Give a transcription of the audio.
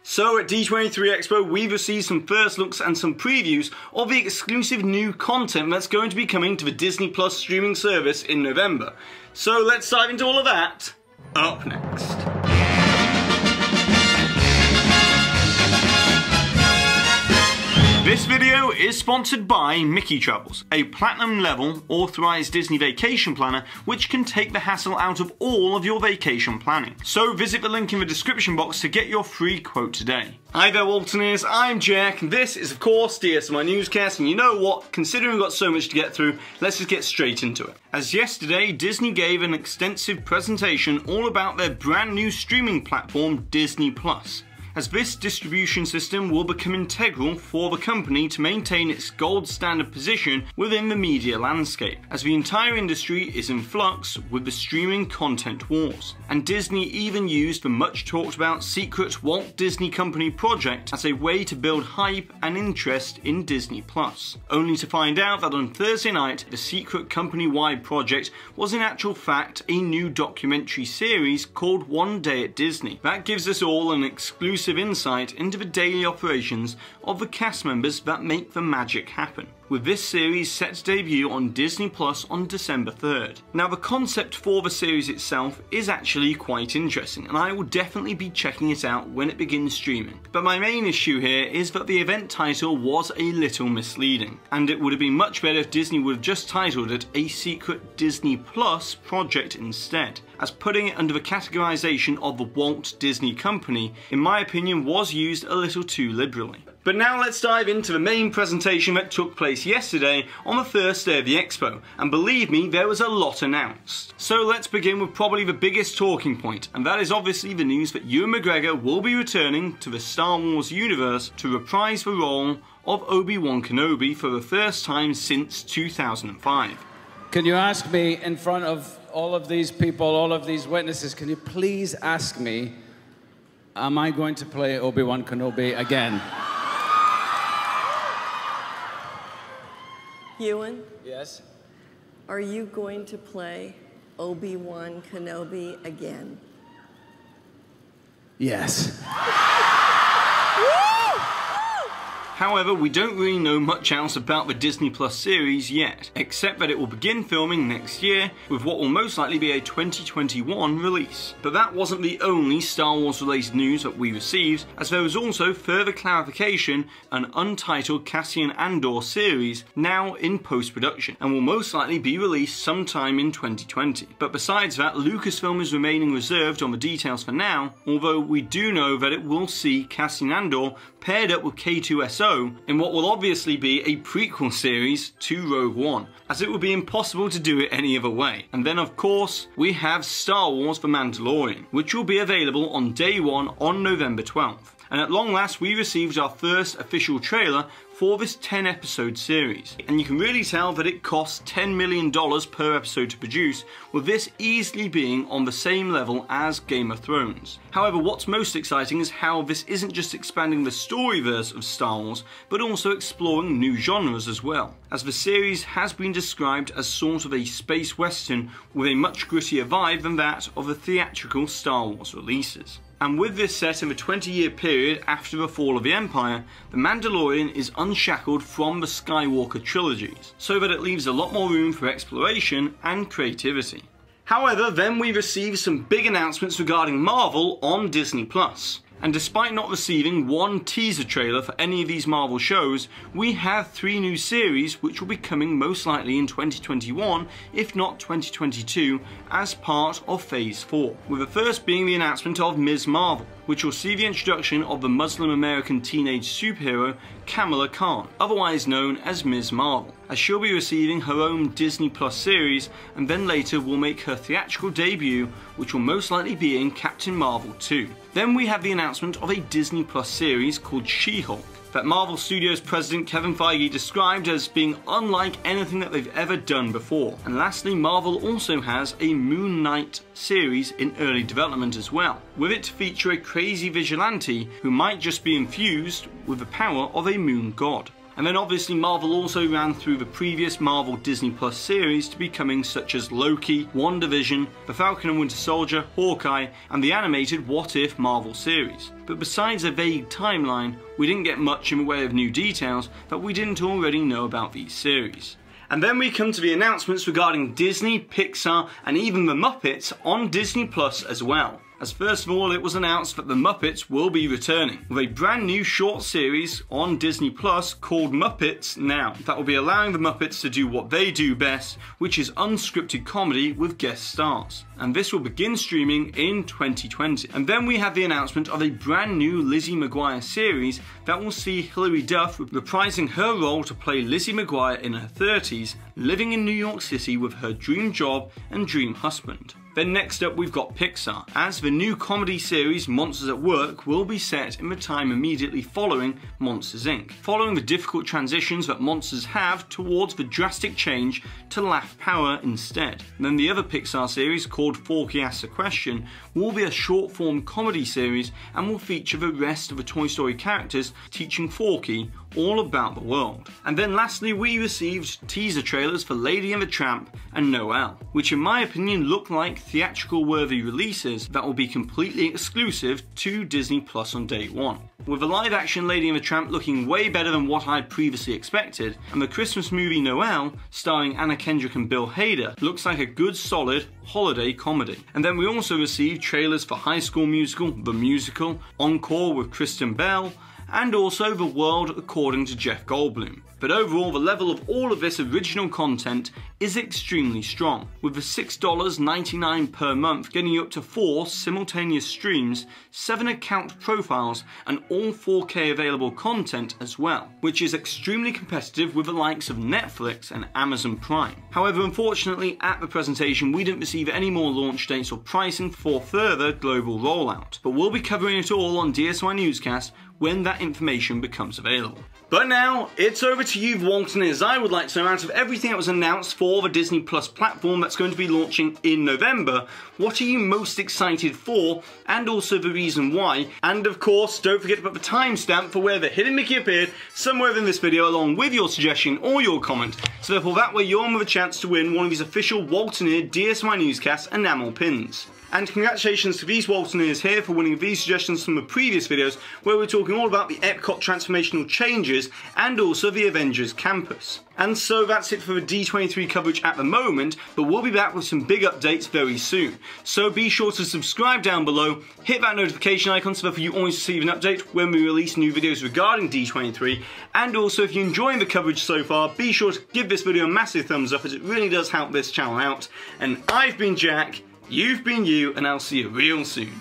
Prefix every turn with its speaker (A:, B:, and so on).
A: So at D23 Expo, we've received some first looks and some previews of the exclusive new content that's going to be coming to the Disney Plus streaming service in November. So let's dive into all of that up next. This video is sponsored by Mickey Travels, a platinum level authorized Disney vacation planner which can take the hassle out of all of your vacation planning. So visit the link in the description box to get your free quote today. Hi there Waltoneers, I'm Jack, and this is of course DSNY Newscast, and you know what, considering we've got so much to get through, let's just get straight into it. As yesterday, Disney gave an extensive presentation all about their brand new streaming platform Disney Plus, as this distribution system will become integral for the company to maintain its gold standard position within the media landscape, as the entire industry is in flux with the streaming content wars. And Disney even used the much talked about secret Walt Disney Company project as a way to build hype and interest in Disney Plus, only to find out that on Thursday night the secret company-wide project was in actual fact a new documentary series called One Day at Disney. That gives us all an exclusive insight into the daily operations of the cast members that make the magic happen, with this series set to debut on Disney Plus on December 3rd. Now the concept for the series itself is actually quite interesting, and I will definitely be checking it out when it begins streaming. But my main issue here is that the event title was a little misleading, and it would have been much better if Disney would have just titled it a secret Disney Plus project instead, as putting it under the categorization of the Walt Disney Company, in my opinion, was used a little too liberally. But now let's dive into the main presentation that took place yesterday on the first day of the Expo, and believe me, there was a lot announced. So let's begin with probably the biggest talking point, and that is obviously the news that Ewan McGregor will be returning to the Star Wars universe to reprise the role of Obi-Wan Kenobi for the first time since 2005.
B: Can you ask me in front of all of these people, all of these witnesses, can you please ask me, am I going to play Obi-Wan Kenobi again?
C: Ewan?
B: Yes?
C: Are you going to play Obi-Wan Kenobi again?
B: Yes.
A: However, we don't really know much else about the Disney Plus series yet, except that it will begin filming next year with what will most likely be a 2021 release. But that wasn't the only Star Wars related news that we received, as there was also further clarification an untitled Cassian Andor series now in post-production and will most likely be released sometime in 2020. But besides that, Lucasfilm is remaining reserved on the details for now, although we do know that it will see Cassian Andor paired up with K2SO in what will obviously be a prequel series to Rogue One, as it would be impossible to do it any other way. And then of course, we have Star Wars The Mandalorian, which will be available on day one on November 12th. And at long last, we received our first official trailer for this 10-episode series. And you can really tell that it costs $10 million per episode to produce, with this easily being on the same level as Game of Thrones. However, what's most exciting is how this isn't just expanding the storyverse of Star Wars, but also exploring new genres as well, as the series has been described as sort of a space western with a much grittier vibe than that of the theatrical Star Wars releases. And with this set in the 20-year period after the fall of the Empire, The Mandalorian is unshackled from the Skywalker trilogies, so that it leaves a lot more room for exploration and creativity. However, then we received some big announcements regarding Marvel on Disney Plus. And despite not receiving one teaser trailer for any of these Marvel shows, we have 3 new series which will be coming most likely in 2021, if not 2022, as part of Phase 4. With the first being the announcement of Ms. Marvel, which will see the introduction of the Muslim-American teenage superhero Kamala Khan, otherwise known as Ms. Marvel, as she'll be receiving her own Disney Plus series and then later will make her theatrical debut, which will most likely be in Captain Marvel 2. Then we have the announcement of a Disney Plus series called She-Hulk, that Marvel Studios president Kevin Feige described as being unlike anything that they've ever done before. And lastly, Marvel also has a Moon Knight series in early development as well, with it to feature a crazy vigilante who might just be infused with the power of a moon god. And then obviously Marvel also ran through the previous Marvel Disney Plus series to be coming, such as Loki, WandaVision, The Falcon and Winter Soldier, Hawkeye, and the animated What If Marvel series. But besides a vague timeline, we didn't get much in the way of new details that we didn't already know about these series. And then we come to the announcements regarding Disney, Pixar, and even the Muppets on Disney Plus as well. As first of all, it was announced that the Muppets will be returning with a brand new short series on Disney Plus called Muppets Now that will be allowing the Muppets to do what they do best, which is unscripted comedy with guest stars. And this will begin streaming in 2020. And then we have the announcement of a brand new Lizzie McGuire series that will see Hilary Duff reprising her role to play Lizzie McGuire in her 30s, living in New York City with her dream job and dream husband. Then next up we've got Pixar, as the new comedy series Monsters at Work will be set in the time immediately following Monsters Inc., following the difficult transitions that Monsters have towards the drastic change to laugh power instead. And then the other Pixar series, called Forky Asks a Question, will be a short-form comedy series and will feature the rest of the Toy Story characters teaching Forky all about the world. And then lastly we received teaser trailers for Lady and the Tramp and Noelle, which in my opinion look like theatrical worthy releases that will be completely exclusive to Disney Plus on day one. With the live action Lady and the Tramp looking way better than what I'd previously expected, and the Christmas movie Noelle, starring Anna Kendrick and Bill Hader, looks like a good solid holiday comedy. And then we also received trailers for High School Musical, The Musical, Encore with Kristen Bell, and also The World According to Jeff Goldblum. But overall, the level of all of this original content is extremely strong, with the $6.99 per month getting you up to 4 simultaneous streams, 7 account profiles, and all 4K available content as well, which is extremely competitive with the likes of Netflix and Amazon Prime. However, unfortunately, at the presentation, we didn't receive any more launch dates or pricing for further global rollout, but we'll be covering it all on DSNY Newscast when that information becomes available. But now, it's over to you, Walt, and as I would like to know, out of everything that was announced for the Disney Plus platform that's going to be launching in November, what are you most excited for, and also the reason why? And of course, don't forget to put the timestamp for where the hidden Mickey appeared somewhere in this video along with your suggestion or your comment, so therefore that way you're on with a chance to win one of these official Waltoneer DSNY Newscast enamel pins. And congratulations to these Waltoneers here for winning these suggestions from the previous videos where we're talking all about the Epcot transformational changes and also the Avengers campus. And so that's it for the D23 coverage at the moment, but we'll be back with some big updates very soon. So be sure to subscribe down below, hit that notification icon so that you always receive an update when we release new videos regarding D23. And also if you're enjoying the coverage so far, be sure to give this video a massive thumbs up as it really does help this channel out. And I've been Jack. You've been you, and I'll see you real soon.